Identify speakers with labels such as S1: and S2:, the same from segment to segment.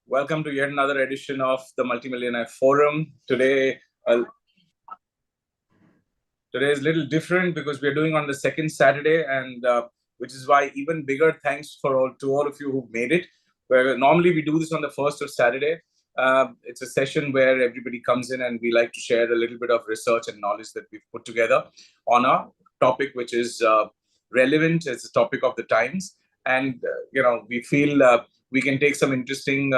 S1: Welcome to yet another edition of the MultiMillionaire Forum. Today is a little different because we're doing on the second Saturday, and which is why even bigger thanks to all of you who made it. Where normally we do this on the first of Saturday. It's a session where everybody comes in and we like to share a little bit of research and knowledge that we've put together on a topic which is relevant. It's a topic of the times, and we feel we can take some interesting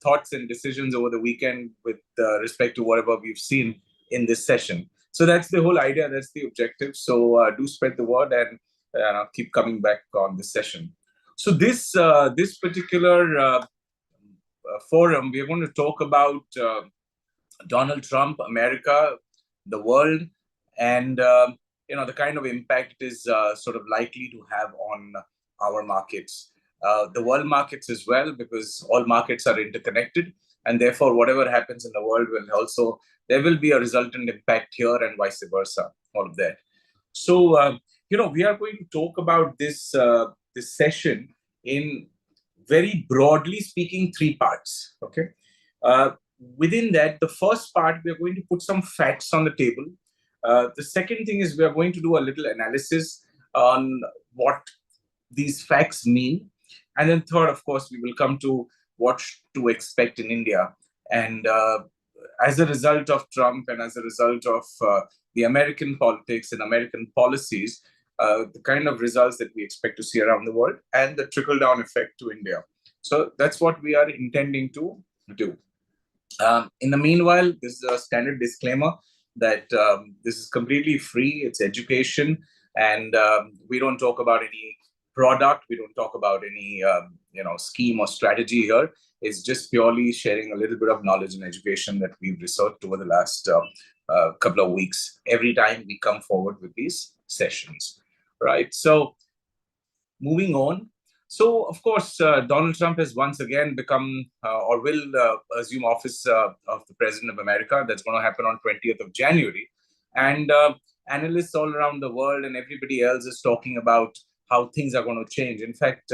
S1: thoughts and decisions over the weekend with respect to whatever we've seen in this session. So that's the whole idea. That's the objective. So do spread the word and keep coming back on this session. So this particular forum, we're going to talk about Donald Trump, America, the world, and the kind of impact it is sort of likely to have on our markets, the world markets as well, because all markets are interconnected, and therefore whatever happens in the world will also there will be a resultant impact here and vice versa. All of that. So we are going to talk about this session in very broadly speaking three parts. Okay. Within that, the first part, we are going to put some facts on the table. The second thing is we are going to do a little analysis on what these facts mean. And then third, of course, we will come to what to expect in India. And as a result of Trump and as a result of the American politics and American policies, the kind of results that we expect to see around the world and the trickle-down effect to India. So that's what we are intending to do. In the meanwhile, this is a standard disclaimer that this is completely free. It's education, and we don't talk about any product. We don't talk about any scheme or strategy here. It's just purely sharing a little bit of knowledge and education that we've researched over the last couple of weeks. Every time we come forward with these sessions, right? So moving on. So, of course, Donald Trump has once again become or will assume office of the President of America. That's going to happen on 20th of January. And analysts all around the world and everybody else is talking about how things are going to change. In fact,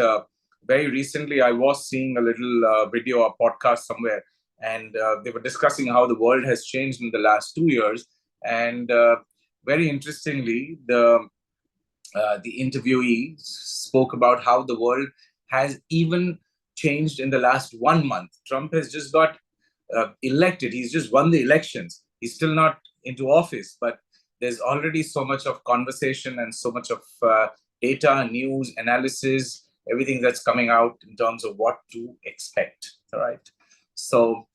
S1: very recently, I was seeing a little video or podcast somewhere, and they were discussing how the world has changed in the last 2 years. And very interestingly, the interviewee spoke about how the world has even changed in the last 1 month. Trump has just got elected. He's just won the elections. He's still not into office, but there's already so much of conversation and so much of data, news, analysis, everything that's coming out in terms of what to expect. All right. So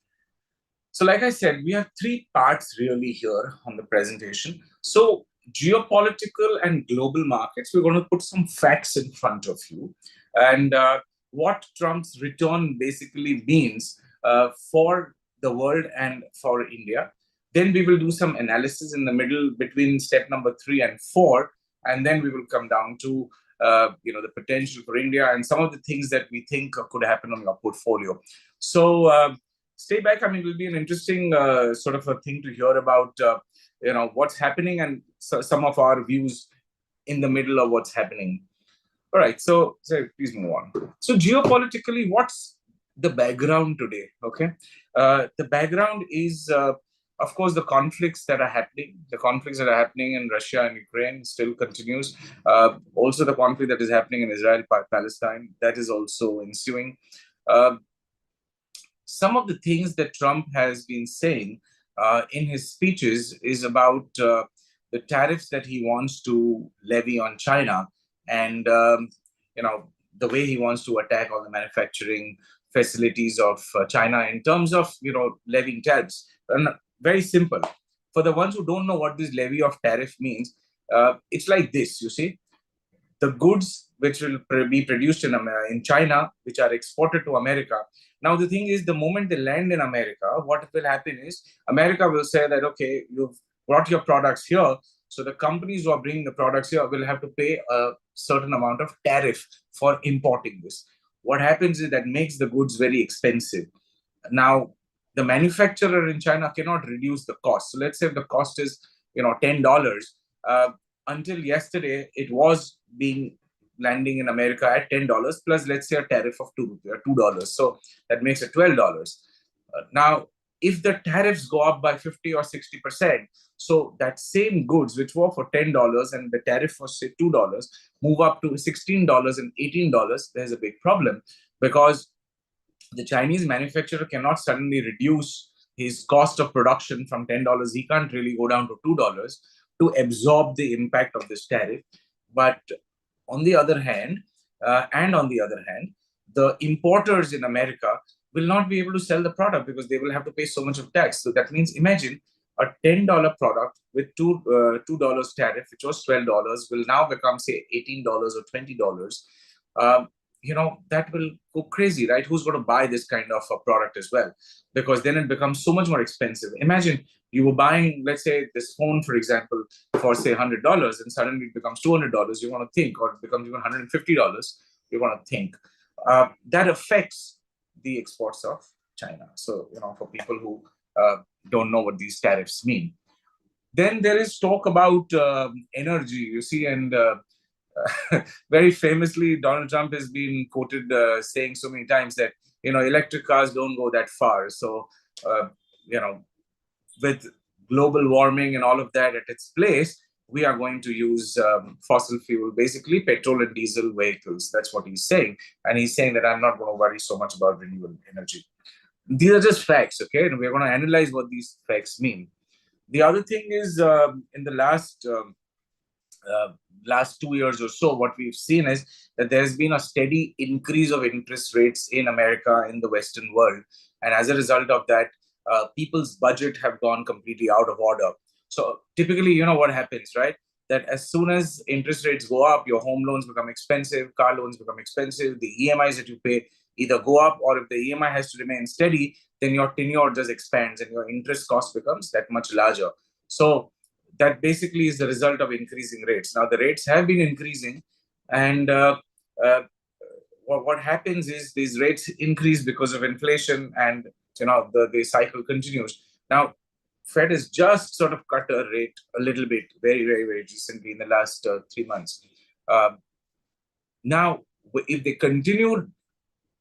S1: like I said, we have three parts really here on the presentation. So geopolitical and global markets, we're going to put some facts in front of you, and what Trump's return basically means for the world and for India. Then we will do some analysis in the middle between step number 3 and 4, and then we will come down to the potential for India and some of the things that we think could happen on your portfolio. So stay back. I mean, it will be an interesting sort of a thing to hear about what's happening and some of our views in the middle of what's happening. All right, so please move on. So geopolitically, what's the background today? Okay, the background is, of course, the conflicts that are happening. The conflicts that are happening in Russia and Ukraine still continues. Also, the conflict that is happening in Israel, Palestine, that is also ensuing. Some of the things that Trump has been saying in his speeches is about the tariffs that he wants to levy on China, and the way he wants to attack all the manufacturing facilities of China in terms of levying tariffs. And very simple. For the ones who don't know what this levy of tariff means, it's like this. You see, the goods which will be produced in China, which are exported to America. Now, the thing is, the moment they land in America, what will happen is America will say that, okay, you've brought your products here. So the companies who are bringing the products here will have to pay a certain amount of tariff for importing this. What happens is that makes the goods very expensive. Now, the manufacturer in China cannot reduce the cost. So let's say if the cost is $10. Until yesterday, it was being landing in America at $10 plus, let's say, a tariff of $2. So that makes it $12. Now, if the tariffs go up by 50 or 60%, so that same goods which were for $10 and the tariff was say $2 move up to $16 and $18, there's a big problem, because the Chinese manufacturer cannot suddenly reduce his cost of production from $10. He can't really go down to $2 to absorb the impact of this tariff. But on the other hand, the importers in America will not be able to sell the product because they will have to pay so much of tax. So that means, imagine a $10 product with $2 tariff, which was $12, will now become, say, $18 or $20. That will go crazy, right? Who's going to buy this kind of a product as well? Because then it becomes so much more expensive. Imagine you were buying, let's say, this phone, for example, for say $100, and suddenly it becomes $200. You want to think, or it becomes even $150. You want to think. That affects the exports of China. So, for people who don't know what these tariffs mean. Then there is talk about energy, you see, and very famously, Donald Trump has been quoted saying so many times that, electric cars don't go that far. So, with global warming and all of that at its place, we are going to use fossil fuel, basically petrol and diesel vehicles. That's what he's saying. And he's saying that I'm not going to worry so much about renewable energy. These are just facts, okay? And we're going to analyze what these facts mean. The other thing is, in the last 2 years or so, what we've seen is that there's been a steady increase of interest rates in America, in the Western world. And as a result of that, people's budget have gone completely out of order. So typically, what happens, right? That as soon as interest rates go up, your home loans become expensive, car loans become expensive, the EMIs that you pay either go up, or if the EMI has to remain steady, then your tenure just expands and your interest cost becomes that much larger. So that basically is the result of increasing rates. Now, the rates have been increasing, and what happens is these rates increase because of inflation, and the cycle continues. Now, Fed has just sort of cut a rate a little bit, very, very, very recently in the last 3 months. Now, if they continue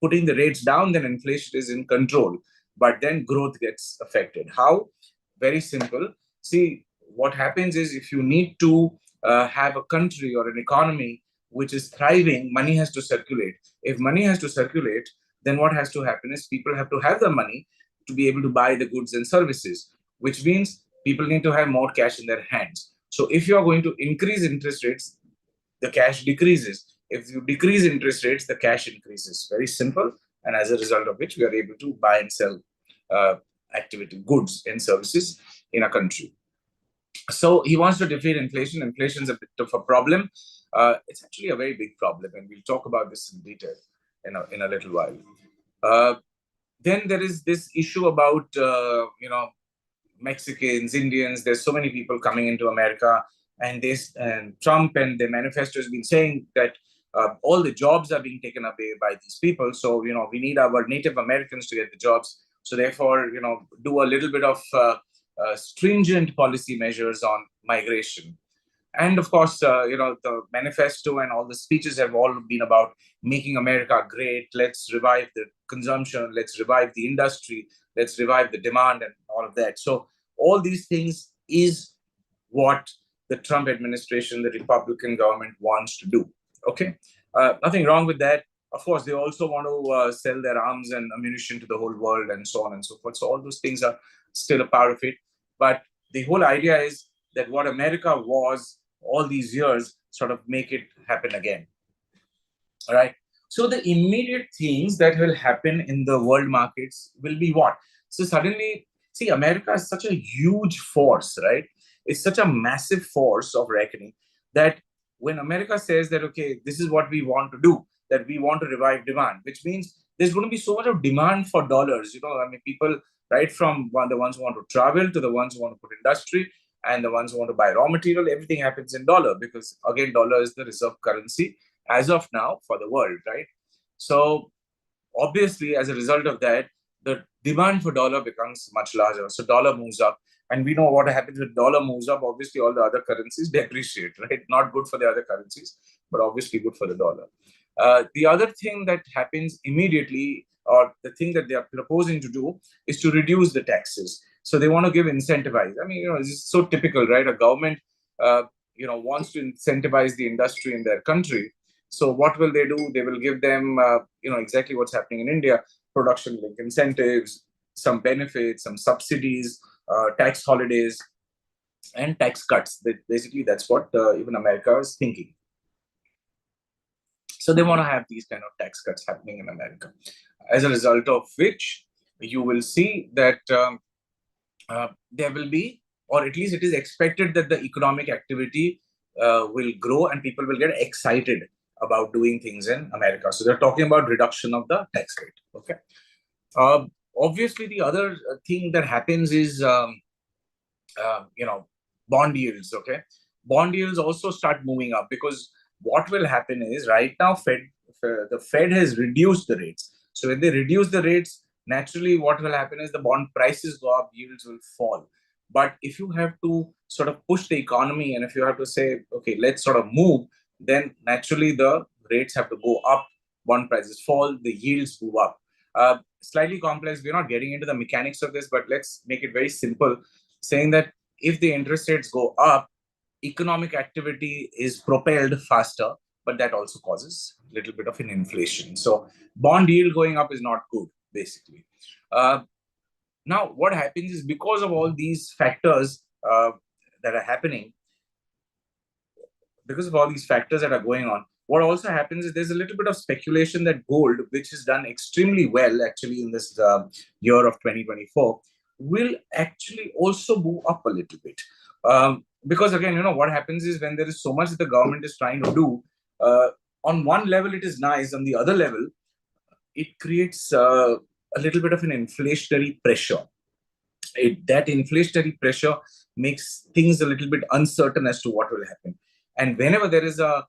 S1: putting the rates down, then inflation is in control, but then growth gets affected. How? Very simple. See, what happens is, if you need to have a country or an economy which is thriving, money has to circulate. If money has to circulate, then what has to happen is people have to have the money to be able to buy the goods and services, which means people need to have more cash in their hands. So if you are going to increase interest rates, the cash decreases. If you decrease interest rates, the cash increases. Very simple. And as a result of which, we are able to buy and sell goods and services in a country. So he wants to defeat inflation. Inflation is a bit of a problem. It's actually a very big problem, and we'll talk about this in detail in a little while. Then there is this issue about Mexicans, Indians. There's so many people coming into America, and Trump and the manifesto has been saying that all the jobs are being taken away by these people. So we need our Native Americans to get the jobs. So therefore, do a little bit of stringent policy measures on migration. And of course, the manifesto and all the speeches have all been about making America great. Let's revive the consumption. Let's revive the industry. Let's revive the demand and all of that. So all these things is what the Trump administration, the Republican government wants to do. Okay, nothing wrong with that. Of course, they also want to sell their arms and ammunition to the whole world and so on and so forth. So all those things are still a part of it. But the whole idea is that what America was all these years, sort of make it happen again. All right. So the immediate things that will happen in the world markets will be what? So suddenly, see, America is such a huge force, right? It's such a massive force of reckoning that when America says that, okay, this is what we want to do, that we want to revive demand, which means there's going to be so much of demand for dollars. People, right from the ones who want to travel to the ones who want to put industry and the ones who want to buy raw material, everything happens in dollar because, again, dollar is the reserve currency as of now for the world, right? So obviously, as a result of that, the demand for dollar becomes much larger. So dollar moves up. And we know what happens when dollar moves up. Obviously, all the other currencies depreciate, right? Not good for the other currencies, but obviously good for the dollar. The other thing that happens immediately, or the thing that they are proposing to do, is to reduce the taxes. So they want to give incentivize. I mean, it's so typical, right? A government, wants to incentivize the industry in their country. So what will they do? They will give them, exactly what's happening in India: production link incentives, some benefits, some subsidies, tax holidays, and tax cuts. Basically, that's what even America is thinking. So they want to have these kind of tax cuts happening in America, as a result of which you will see that there will be, or at least it is expected that the economic activity will grow and people will get excited about doing things in America. So they're talking about reduction of the tax rate. Okay. Obviously, the other thing that happens is, bond yields. Okay. Bond yields also start moving up, because what will happen is, right now, the Fed has reduced the rates. So when they reduce the rates, naturally what will happen is the bond prices go up, yields will fall. But if you have to sort of push the economy, and if you have to say, okay, let's sort of move, then naturally the rates have to go up, bond prices fall, the yields move up. Slightly complex. We're not getting into the mechanics of this, but let's make it very simple, saying that if the interest rates go up, economic activity is propelled faster, but that also causes a little bit of an inflation. So bond yield going up is not good, basically. Now, what happens is, because of all these factors that are happening, going on, what also happens is there's a little bit of speculation that gold, which has done extremely well actually in this year of 2024, will actually also move up a little bit. Because again, what happens is, when there is so much that the government is trying to do, on one level it is nice, on the other level it creates a little bit of an inflationary pressure. That inflationary pressure makes things a little bit uncertain as to what will happen. And whenever there is an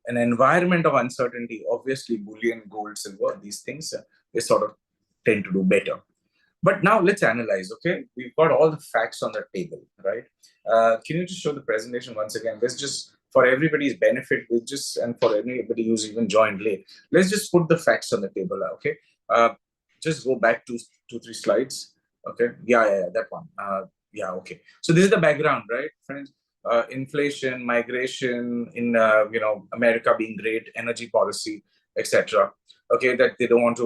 S1: environment of uncertainty, obviously bullion, gold, silver, these things, they sort of tend to do better. But now let's analyze. Okay, we've got all the facts on the table, right? Can you just show the presentation once again? Let's just, for everybody's benefit, and for anybody who's even joined late, let's just put the facts on the table. Okay, just go back to 2-3 slides. Okay, yeah, that one. Okay. So this is the background, right, friends? Inflation, migration in America being great, energy policy, etc. Okay, that they want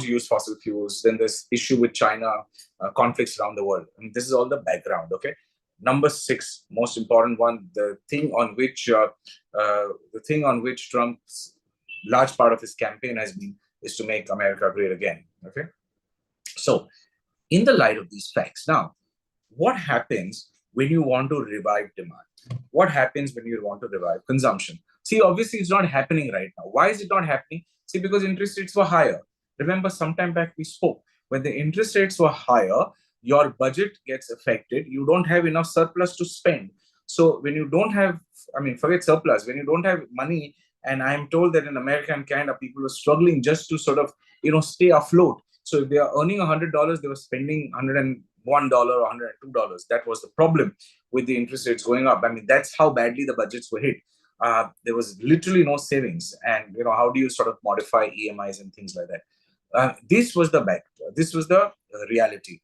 S1: to use fossil fuels. Then there's issue with China, conflicts around the world. And this is all the background. Okay, number 6, most important one, the thing on which Trump's large part of his campaign has been, is to make America great again. Okay, so in the light of these facts, now, what happens when you want to revive demand? What happens when you want to revive consumption? See, obviously, it's not happening right now. Why is it not happening? See, because interest rates were higher. Remember, sometime back we spoke. When the interest rates were higher, your budget gets affected. You don't have enough surplus to spend. So when you don't have, forget surplus, when you don't have money, and I'm told that in America and Canada, people were struggling just to sort of, stay afloat. So if they are earning $100, they were spending $101 or $102. That was the problem with the interest rates going up. That's how badly the budgets were hit. There was literally no savings. And, how do you sort of modify EMIs and things like that? This was the reality.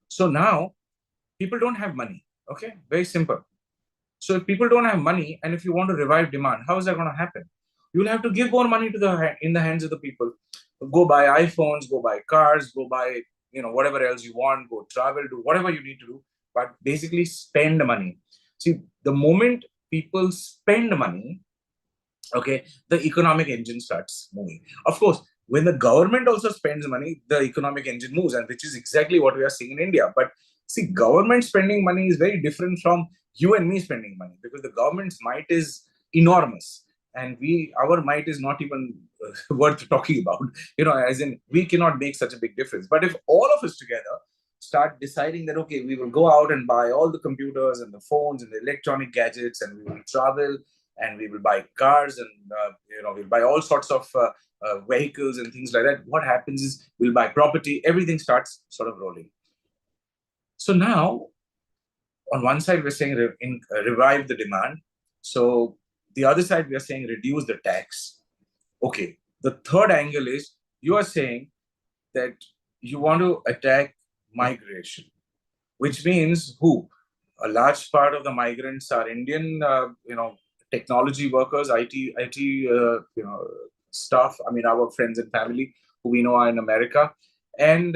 S1: So now people don't have money. Okay, very simple. So if people don't have money, and if you want to revive demand, how is that going to happen? You'll have to give more money in the hands of the people. Go buy iPhones, go buy cars, go buy whatever else you want, go travel, do whatever you need to do, but basically spend money. See, the moment people spend money, okay, the economic engine starts moving. Of course, when the government also spends money, the economic engine moves, and which is exactly what we are seeing in India. But see, government spending money is very different from you and me spending money, because the government's might is enormous, and our might is not even worth talking about. As in, we cannot make such a big difference. But if all of us together start deciding that, okay, we will go out and buy all the computers and the phones and the electronic gadgets, and we will travel, and we will buy cars, and we'll buy all sorts of vehicles and things like that. What happens is, we'll buy property, everything starts sort of rolling. So now, on one side, we're saying revive the demand. So the other side, we are saying reduce the tax. Okay. The third angle is you are saying that you want to attack migration, which means who? A large part of the migrants are Indian, technology workers, staff. I mean, our friends and family who we know are in America. And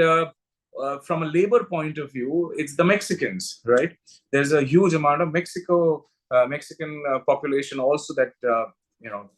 S1: from a labor point of view, it's the Mexicans, right? There's a huge amount of Mexican population also that,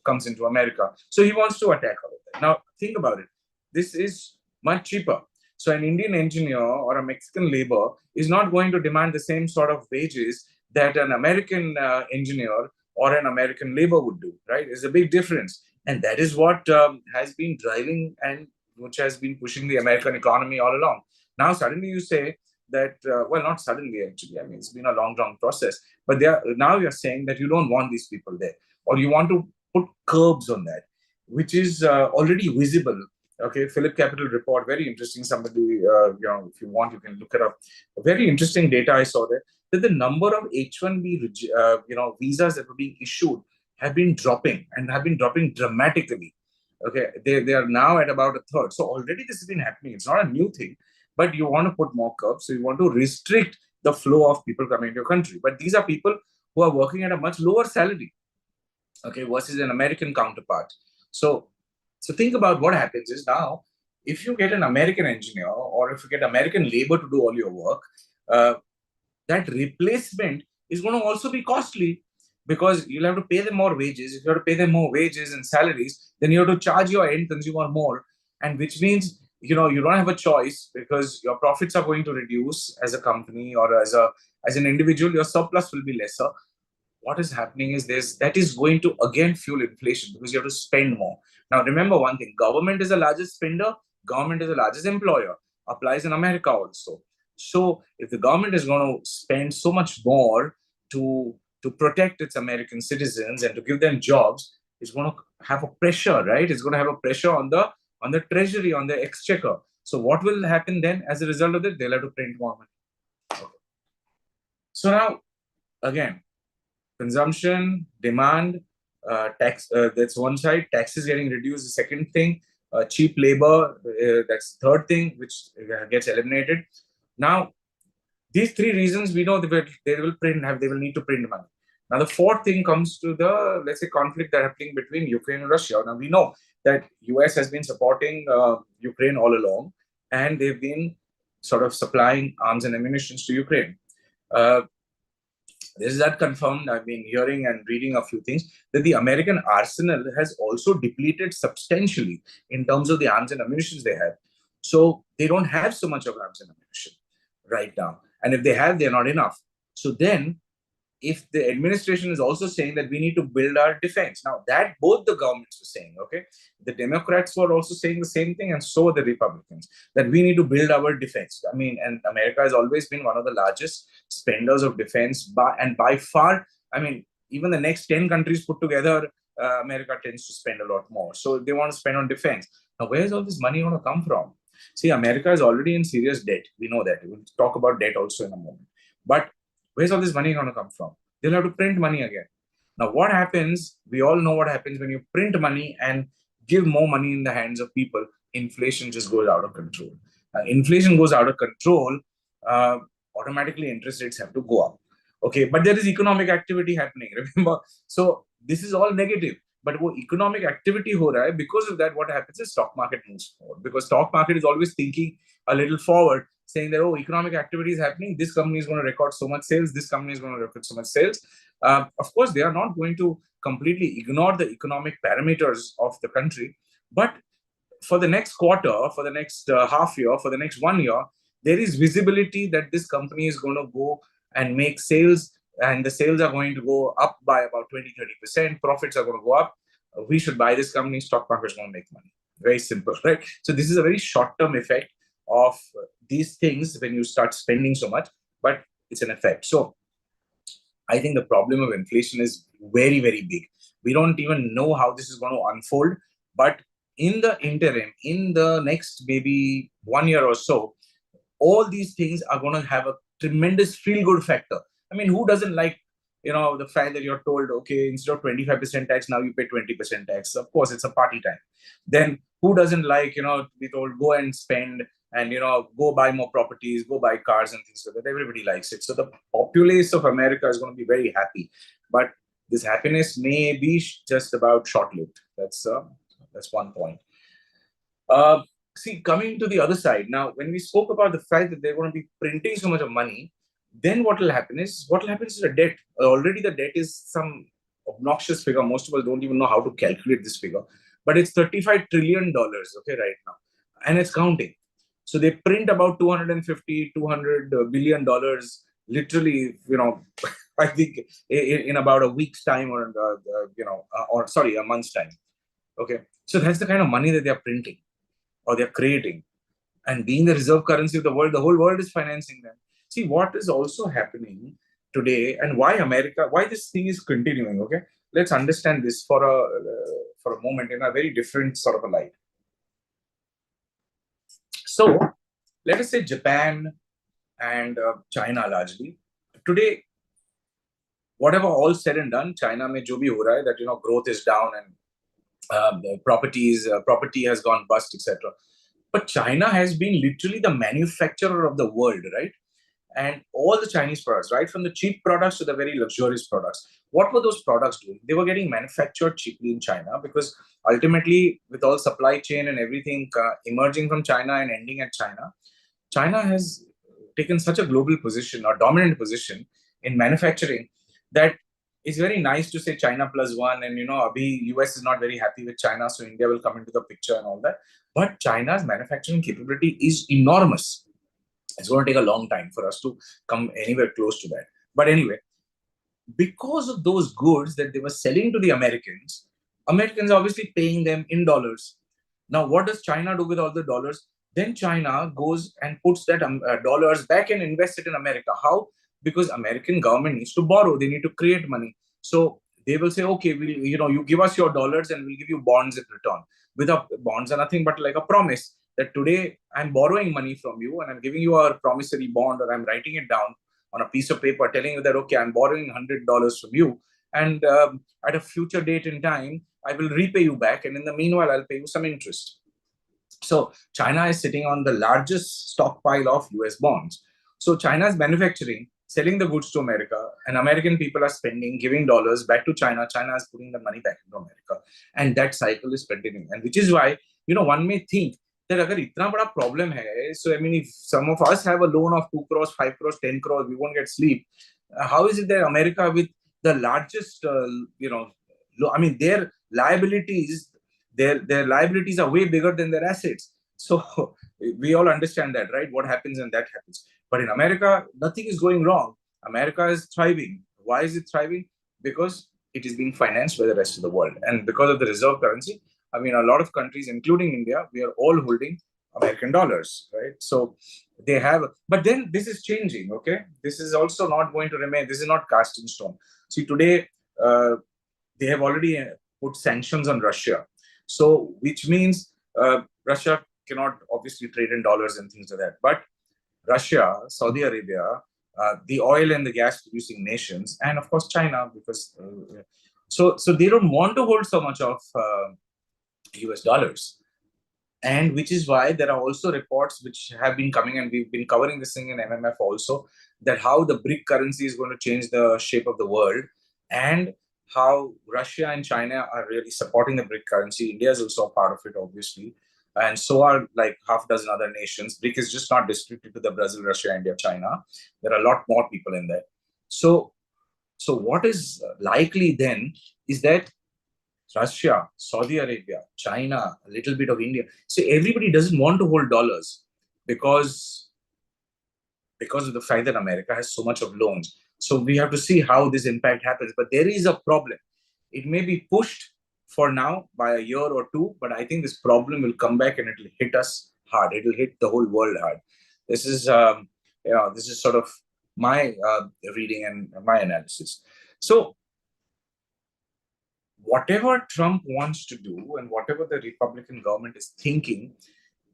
S1: comes into America. So he wants to attack all of that. Now, think about it. This is much cheaper. So an Indian engineer or a Mexican labor is not going to demand the same sort of wages that an American engineer or an American labor would do, right? It's a big difference. And that is what has been driving and which has been pushing the American economy all along. Now, suddenly you say that, well, not suddenly actually, I mean, it's been a long, long process, but now you're saying that you don't want these people there, or you want to put curbs on that, which is already visible. Okay, Philip Capital report, very interesting. Somebody, if you want, you can look it up. Very interesting data I saw there, that the number of H-1B, visas that were being issued have been dropping and have been dropping dramatically. Okay, they are now at about a third. So already this has been happening. It's not a new thing, but you want to put more curbs. So you want to restrict the flow of people coming to your country. But these are people who are working at a much lower salary, okay, versus an American counterpart. So think about what happens is now, if you get an American engineer or if you get American labor to do all your work, that replacement is going to also be costly because you'll have to pay them more wages. If you have to pay them more wages and salaries, then you have to charge your end consumer more, and which means you don't have a choice because your profits are going to reduce as a company or as an individual. Your surplus will be lesser. What is happening is that is going to again fuel inflation because you have to spend more. Now, remember one thing: government is the largest spender, government is the largest employer. Applies in America also. So, if the government is going to spend so much more to protect its American citizens and to give them jobs, it's going to have a pressure, right? It's going to have a pressure on the treasury, on the exchequer. So, what will happen then as a result of it? They'll have to print more money. Okay. So now, again, consumption, demand, tax, that's one side. Taxes getting reduced, the second thing. Cheap labor, that's the third thing, which gets eliminated. Now, these three reasons we know they will need to print money. Now, the fourth thing comes to the, let's say, conflict that happening between Ukraine and Russia. Now, we know that US has been supporting Ukraine all along, and they've been sort of supplying arms and ammunition to Ukraine. This is that confirmed. I've been hearing and reading a few things that the American arsenal has also depleted substantially in terms of the arms and ammunition they have. So they don't have so much of arms and ammunition right now. And if they have, they're not enough. So then, if the administration is also saying that we need to build our defense, now that both the governments were saying, okay, the Democrats were also saying the same thing, and so were the Republicans, that we need to build our defense. I mean, and America has always been one of the largest spenders of defense, by far. I mean, even the next 10 countries put together, America tends to spend a lot more. So they want to spend on defense. Now, where is all this money going to come from? See, America is already in serious debt. We know that. We'll talk about debt also in a moment. But where's all this money going to come from? They'll have to print money again. Now, what happens? We all know what happens when you print money and give more money in the hands of people. Inflation just goes out of control. Inflation goes out of control. Automatically, interest rates have to go up. Okay, but there is economic activity happening. Remember, so this is all negative. But वो economic activity हो रहा है, because of that, what happens is stock market moves forward. Because stock market is always thinking a little forward, saying that, oh, economic activity is happening. This company is going to record so much sales. This company is going to record so much sales. Of course, they are not going to completely ignore the economic parameters of the country. But for the next quarter, for the next half year, for the next 1 year, there is visibility that this company is going to go and make sales, and the sales are going to go up by about 20-30%. Profits are going to go up. We should buy this company. Stock market is going to make money. Very simple, right? So this is a very short-term effect of these things when you start spending so much, but it's an effect. So I think the problem of inflation is very, very big. We don't even know how this is going to unfold, but in the interim, in the next maybe 1 year or so, all these things are going to have a tremendous feel-good factor. I mean, who doesn't like, the fact that you're told, okay, instead of 25% tax, now you pay 20% tax. Of course, it's a party time. Then who doesn't like, to be told, go and spend and, go buy more properties, go buy cars and things like that. Everybody likes it. So the populace of America is going to be very happy. But this happiness may be just about short-lived. That's one point. See, coming to the other side, now, when we spoke about the fact that they're going to be printing so much of money, then what will happen is the debt. Already the debt is some obnoxious figure. Most of us don't even know how to calculate this figure. But it's $35 trillion, okay, right now. And it's counting. So they print about 250, $200 billion, literally, I think in about a week's time or, a month's time. Okay. So that's the kind of money that they're printing or they're creating. And being the reserve currency of the world, the whole world is financing them. See, what is also happening today and why this thing is continuing, okay? Let's understand this for a moment in a very different sort of a light. So, let us say Japan and China largely. Today, whatever all said and done, China mein jo bhi ho raha hai, that, growth is down and property has gone bust, etc. But China has been literally the manufacturer of the world, right? And all the Chinese products, right from the cheap products to the very luxurious products. What were those products doing? They were getting manufactured cheaply in China because ultimately, with all supply chain and everything emerging from China and ending at China, China has taken such a global position or dominant position in manufacturing that it's very nice to say China plus one, and US is not very happy with China, so India will come into the picture and all that. But China's manufacturing capability is enormous. It's going to take a long time for us to come anywhere close to that. But anyway, because of those goods that they were selling to the Americans are obviously paying them in dollars. Now, what does China do with all the dollars? Then China goes and puts that dollars back and invests it in America. How? Because American government needs to borrow. They need to create money. So they will say, okay, you give us your dollars and we'll give you bonds in return. Bonds are nothing but like a promise that today I'm borrowing money from you and I'm giving you a promissory bond, or I'm writing it down on a piece of paper telling you that, okay, I'm borrowing $100 from you. And at a future date in time, I will repay you back. And in the meanwhile, I'll pay you some interest. So China is sitting on the largest stockpile of US bonds. So China is manufacturing, selling the goods to America, and American people are spending, giving dollars back to China. China is putting the money back into America. And that cycle is continuing. And which is why, one may think that agar itna bada problem hai, so I mean, if some of us have a loan of 2 crores, 5 crores, 10 crores, we won't get sleep. How is it that America, with the largest, their liabilities, their liabilities are way bigger than their assets. So we all understand that, right? What happens and that happens. But in America, nothing is going wrong. America is thriving. Why is it thriving? Because it is being financed by the rest of the world. And because of the reserve currency, I mean, a lot of countries, including India, we are all holding American dollars, right? So they have, but then this is changing, okay? This is also not going to remain. This is not cast in stone. See, today, they have already put sanctions on Russia. So, which means Russia cannot obviously trade in dollars and things like that. But Russia, Saudi Arabia, the oil and the gas producing nations, and of course China, because so they don't want to hold so much of US dollars. And which is why there are also reports which have been coming, and we've been covering this thing in MMF also, that how the BRIC currency is going to change the shape of the world, and how Russia and China are really supporting the BRIC currency. India is also a part of it, obviously. And so are like half dozen other nations. BRIC is just not restricted to the Brazil, Russia, India, China. There are a lot more people in there. So what is likely then is that Russia, Saudi Arabia, China, a little bit of India. So everybody doesn't want to hold dollars because of the fact that America has so much of loans. So we have to see how this impact happens. But there is a problem. It may be pushed for now by a year or two, but I think this problem will come back and it will hit us hard. It will hit the whole world hard. This is sort of my reading and my analysis. So whatever Trump wants to do and whatever the Republican government is thinking,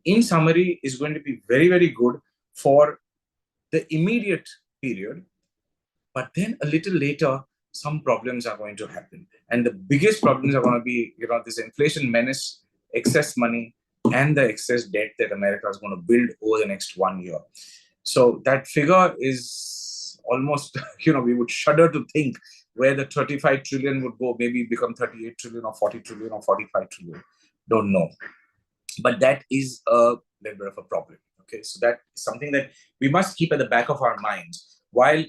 S1: in summary, is going to be very, very good for the immediate period, but then a little later, some problems are going to happen. And the biggest problems are going to be, this inflation menace, excess money, and the excess debt that America is going to build over the next 1 year. So that figure is almost, we would shudder to think where the 35 trillion would go, maybe become 38 trillion or 40 trillion or 45 trillion. Don't know. But that is a little bit of a problem. Okay, so that is something that we must keep at the back of our minds. While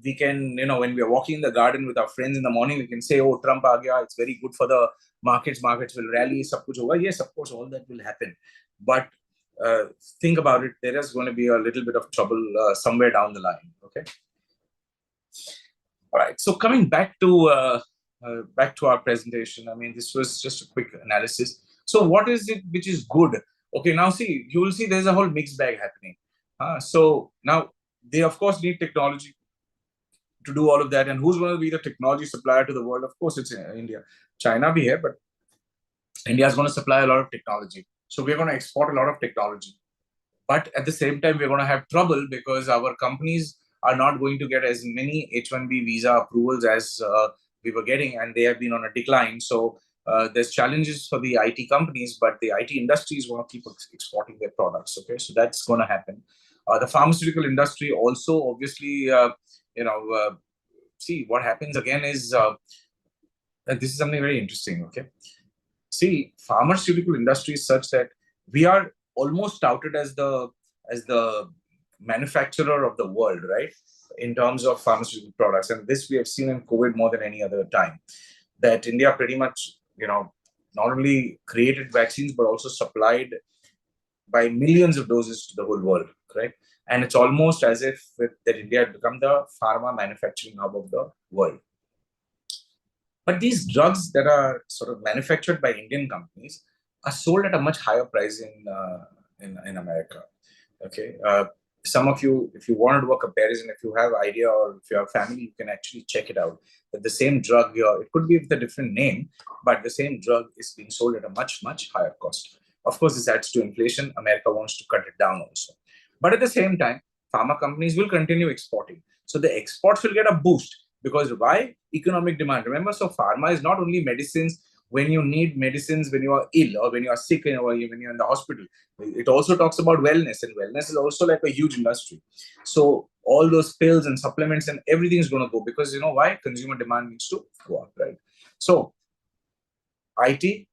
S1: we can, when we are walking in the garden with our friends in the morning, we can say, oh, Trump aa gaya, it's very good for the markets will rally, sab kuch hoga. Yes, of course, all that will happen. But think about it, there is going to be a little bit of trouble somewhere down the line. Okay. All right. So coming back to our presentation, I mean, this was just a quick analysis. So what is it which is good? Okay, now see, you will see there's a whole mixed bag happening. So now they of course need technology to do all of that. And who's going to be the technology supplier to the world? Of course, it's India. China be here, but India is going to supply a lot of technology. So we're going to export a lot of technology. But at the same time, we're going to have trouble because our companies are not going to get as many H-1B visa approvals as we were getting, and they have been on a decline. So there's challenges for the IT companies, but the IT industry is going to keep exporting their products. Okay, so that's going to happen. The pharmaceutical industry also, obviously, see what happens again is this is something very interesting. Okay, see, pharmaceutical industry is such that we are almost touted as the manufacturer of the world, right? In terms of pharmaceutical products, and this we have seen in COVID more than any other time. That India pretty much, not only created vaccines but also supplied by millions of doses to the whole world, correct? And it's almost as if that India had become the pharma manufacturing hub of the world. But these drugs that are sort of manufactured by Indian companies are sold at a much higher price in America. Okay, some of you, if you want to do a comparison, if you have idea or if you have family, you can actually check it out. That the same drug here, it could be with a different name, but the same drug is being sold at a much higher cost. Of course, this adds to inflation. America wants to cut it down also, but at the same time, pharma companies will continue exporting. So the exports will get a boost. Because why? Economic demand. Remember, so pharma is not only medicines when you need medicines when you are ill or when you are sick or when you're in the hospital. It also talks about wellness, and wellness is also like a huge industry. So all those pills and supplements and everything is going to go because why? Consumer demand needs to go up, right? So IT,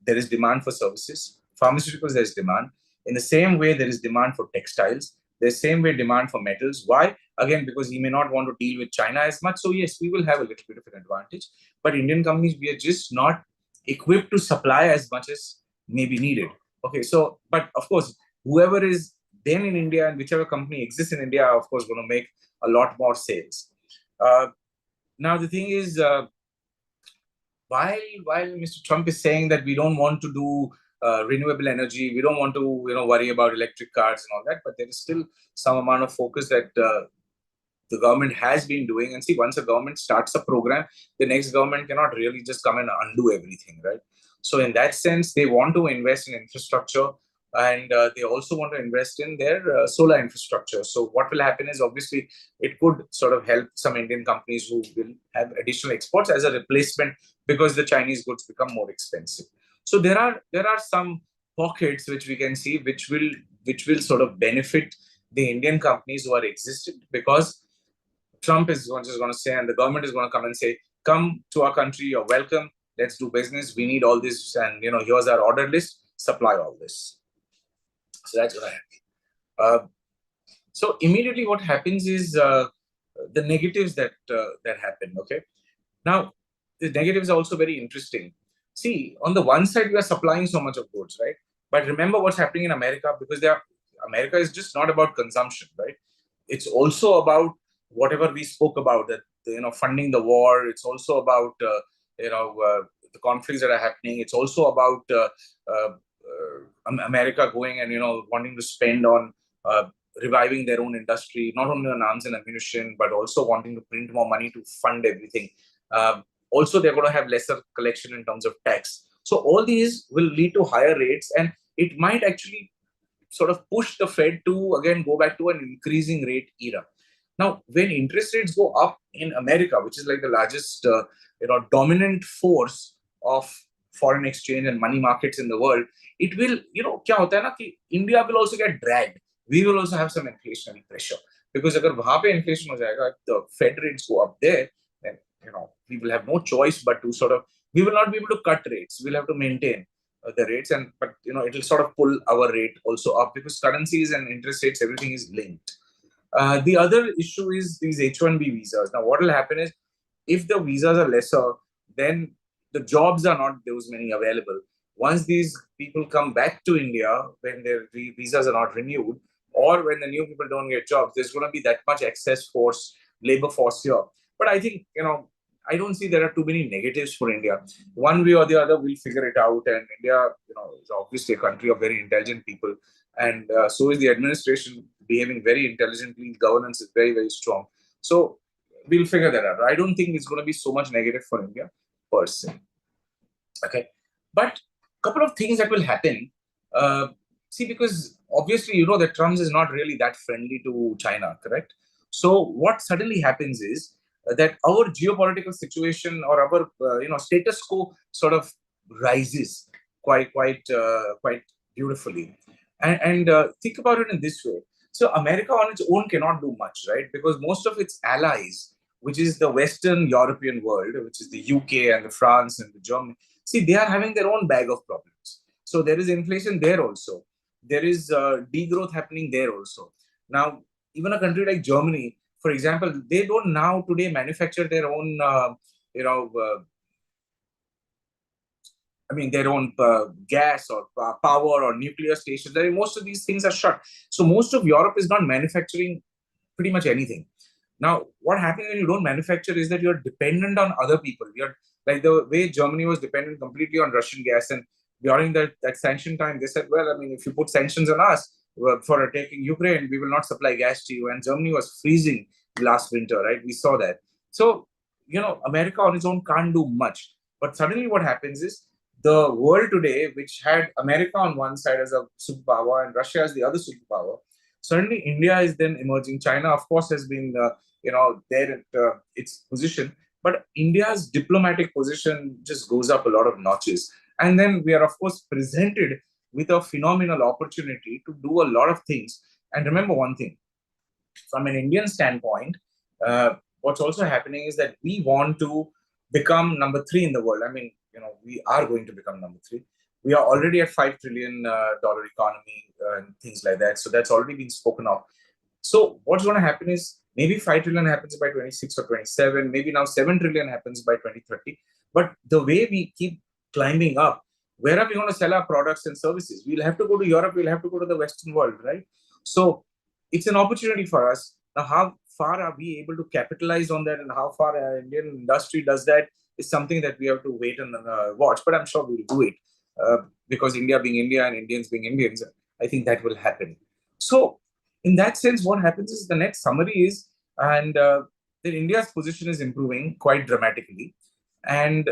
S1: there is demand for services. Pharmaceuticals, there is demand. In the same way, there is demand for textiles. There's the same way demand for metals. Why? Again, because he may not want to deal with China as much. So yes, we will have a little bit of an advantage. But Indian companies, we are just not equipped to supply as much as may be needed. Okay, so, but of course, whoever is then in India and whichever company exists in India are, of course, going to make a lot more sales. Now, the thing is, while Mr. Trump is saying that we don't want to do renewable energy, we don't want to worry about electric cars and all that, but there is still some amount of focus that the government has been doing. And see, once a government starts a program, the next government cannot really just come and undo everything, right? So in that sense, they want to invest in infrastructure, and they also want to invest in their solar infrastructure. So what will happen is, obviously, it could sort of help some Indian companies who will have additional exports as a replacement because the Chinese goods become more expensive. So there are some pockets which we can see which will sort of benefit the Indian companies who are existing, because Trump is just going to say, and the government is going to come and say, come to our country, you're welcome, let's do business, we need all this, and here's our order list, supply all this. So that's going to happen. So immediately what happens is the negatives that happen. Okay, now the negatives are also very interesting. See, on the one side, we are supplying so much of goods, right? But remember what's happening in America, because America is just not about consumption, right? It's also about whatever we spoke about, that funding the war. It's also about the conflicts that are happening. It's also about America going and wanting to spend on reviving their own industry, not only on arms and ammunition, but also wanting to print more money to fund everything. Also, they're going to have lesser collection in terms of tax. So all these will lead to higher rates, and it might actually sort of push the Fed to again go back to an increasing rate era. Now, when interest rates go up in America, which is like the largest, dominant force of foreign exchange and money markets in the world, it will, क्या होता है ना कि India will also get dragged. We will also have some inflationary pressure because अगर वहाँ पे inflation हो जाएगा, the Fed rates go up there, then we will have no choice but to sort of, we will not be able to cut rates. We'll have to maintain the rates, but it will sort of pull our rate also up because currencies and interest rates, everything is linked. The other issue is these H-1B visas. Now, what will happen is if the visas are lesser, then the jobs are not those many available. Once these people come back to India, when their visas are not renewed, or when the new people don't get jobs, there's going to be that much excess force, labor force here. But I think, I don't see there are too many negatives for India. One way or the other, we'll figure it out. And India, is obviously a country of very intelligent people. And so is the administration behaving very intelligently. Governance is very, very strong. So we'll figure that out. I don't think it's going to be so much negative for India per se. Okay. But a couple of things that will happen. See, because obviously, that Trump is not really that friendly to China, correct? So what suddenly happens is that our geopolitical situation or our, status quo sort of rises quite beautifully. And think about it in this way. So America on its own cannot do much, right? Because most of its allies, which is the Western European world, which is the UK and the France and the Germany, see, they are having their own bag of problems. So there is inflation there also. There is degrowth happening there also. Now, even a country like Germany, for example, they don't now today manufacture their own, their own gas or power or nuclear stations. Most of these things are shut. So most of Europe is not manufacturing pretty much anything. Now, what happens when you don't manufacture is that you're dependent on other people. You're like the way Germany was dependent completely on Russian gas. And during that sanction time, they said, well, if you put sanctions on us for attacking Ukraine, we will not supply gas to you. And Germany was freezing last winter, right? We saw that. So, America on its own can't do much. But suddenly what happens is the world today, which had America on one side as a superpower and Russia as the other superpower, suddenly India is then emerging. China, of course, has been, there at its position. But India's diplomatic position just goes up a lot of notches. And then we are, of course, presented with a phenomenal opportunity to do a lot of things. And remember one thing, from an Indian standpoint, what's also happening is that we want to become number 3 in the world. We are going to become number 3. We are already at $5 trillion economy and things like that. So that's already been spoken of. So what's going to happen is maybe 5 trillion happens by 26 or 27. Maybe now 7 trillion happens by 2030. But the way we keep climbing up, where are we going to sell our products and services? We'll have to go to Europe. We'll have to go to the Western world, right? So it's an opportunity for us. Now, how far are we able to capitalize on that and how far our Indian industry does that is something that we have to wait and watch. But I'm sure we'll do it because India being India and Indians being Indians, I think that will happen. So in that sense, what happens is the next summary is, and that India's position is improving quite dramatically. And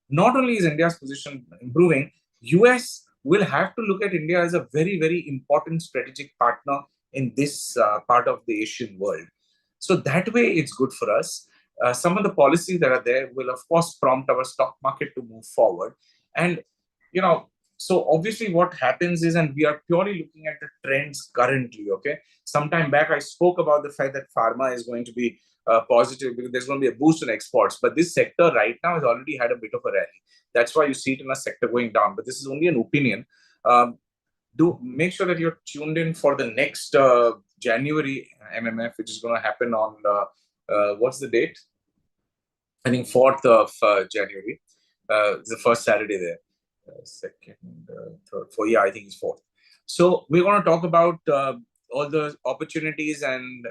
S1: not only is India's position improving, US will have to look at India as a very, very important strategic partner in this part of the Asian world. So that way, it's good for us. Some of the policies that are there will, of course, prompt our stock market to move forward. And, so obviously what happens is, and we are purely looking at the trends currently, okay? Sometime back, I spoke about the fact that pharma is going to be positive because there's going to be a boost in exports. But this sector right now has already had a bit of a rally. That's why you see it in a sector going down. But this is only an opinion. Do make sure that you're tuned in for the next January MMF, which is going to happen on, what's the date? I think 4th of January. The first Saturday there. Second, third, fourth. Yeah, I think it's 4th. So we're going to talk about all the opportunities and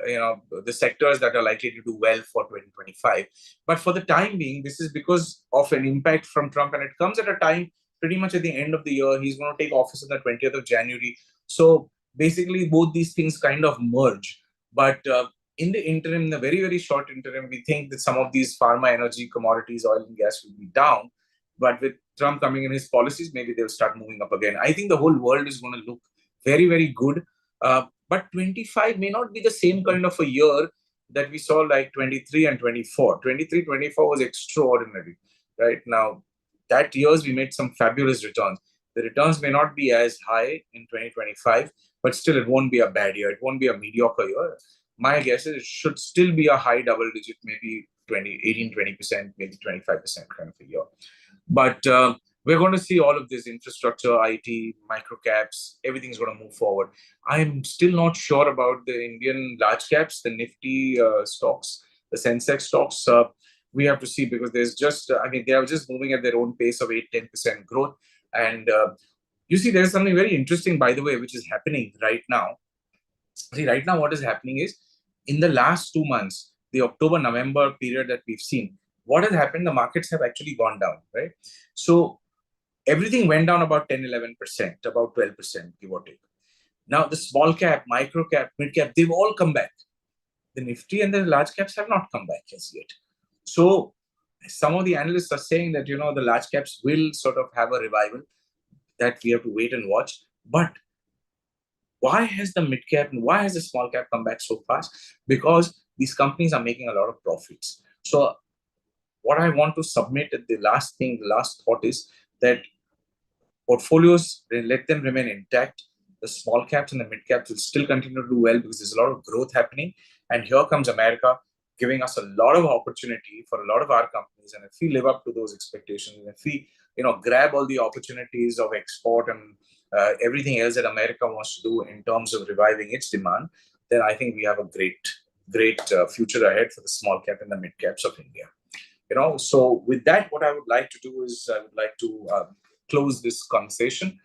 S1: the sectors that are likely to do well for 2025. But for the time being, this is because of an impact from Trump, and it comes at a time pretty much at the end of the year. He's going to take office on the 20th of January. So basically, both these things kind of merge. But in the interim, the very, very short interim, we think that some of these pharma, energy, commodities, oil and gas will be down. But with Trump coming in his policies, maybe they'll start moving up again. I think the whole world is going to look very, very good. But 25 may not be the same kind of a year that we saw like 23 and 24. 23, 24 was extraordinary, right? Now, that years we made some fabulous returns. The returns may not be as high in 2025, but still it won't be a bad year. It won't be a mediocre year. My guess is it should still be a high double digit, maybe 20, 18, 20%, maybe 25% kind of a year. But we're going to see all of this infrastructure, IT, micro caps, everything's going to move forward. I'm still not sure about the Indian large caps, the Nifty stocks, the Sensex stocks. We have to see, because there's just, I mean, they are just moving at their own pace of 8-10% growth. And you see, there's something very interesting, by the way, which is happening right now. See, right now, what is happening is, in the last 2 months, the October-November period that we've seen, what has happened? The markets have actually gone down, right? So everything went down about 10-11%, about 12%, give or take. Now, the small cap, micro cap, mid cap, they've all come back. The Nifty and the large caps have not come back as yet. So some of the analysts are saying that, the large caps will sort of have a revival, that we have to wait and watch. But why has the mid cap and why has the small cap come back so fast? Because these companies are making a lot of profits. So what I want to submit at the last thought is that portfolios, let them remain intact. The small caps and the mid caps will still continue to do well, because there's a lot of growth happening. And here comes America, giving us a lot of opportunity for a lot of our companies. And if we live up to those expectations, if we grab all the opportunities of export and everything else that America wants to do in terms of reviving its demand, then I think we have a great future ahead for the small cap and the mid caps of India. So with that, what I would like to do is I would like to close this conversation.